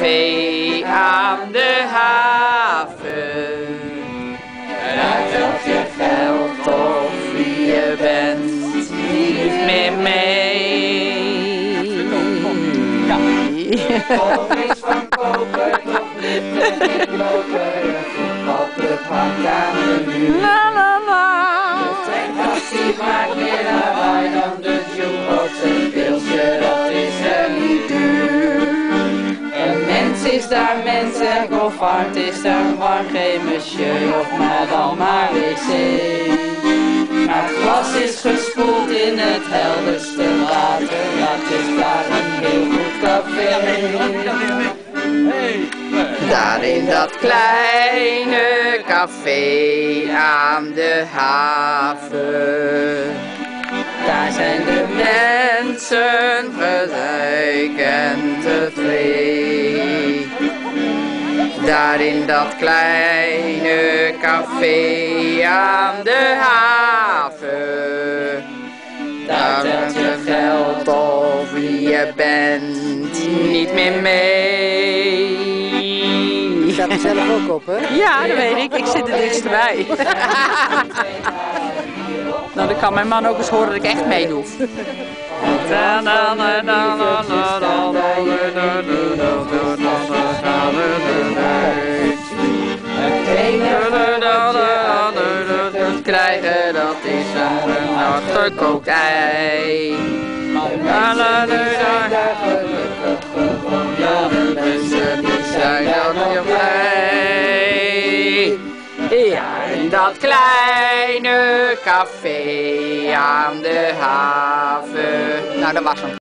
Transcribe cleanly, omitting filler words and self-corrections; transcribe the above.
café aan de haven. Daar telt je geld of wie je bent niet meer mee. Of iets van koper of lippen met loper. Een voetbalclub hangt aan de muur. De treinkast die maakt meer lawaai dan de jukebox. Een pilsje dat is er niet duur. Een mens is daar mens en golfhard is daar warm. Geen monsieur of madame maar wc. Maar het glas is gespoeld in het helderste water. Dat is daar een heel goed café. Daar in dat kleine café aan de haven. Daar zijn de mensen gelijk en tevreden. Daar in dat kleine café aan de haven. Daar telt je geld of wie je bent niet meer mee. Je staat er zelf ook op, hè? Ja, dat weet ik. Ik zit er dichtst bij. Nou, dan kan mijn man ook eens horen dat ik echt meedoe. Het krijgen, dat is een achterkookt ei. Ja, de mensen die zijn dan heel blij. Ja, in dat kleine café aan de haven. Nou, dat was hem.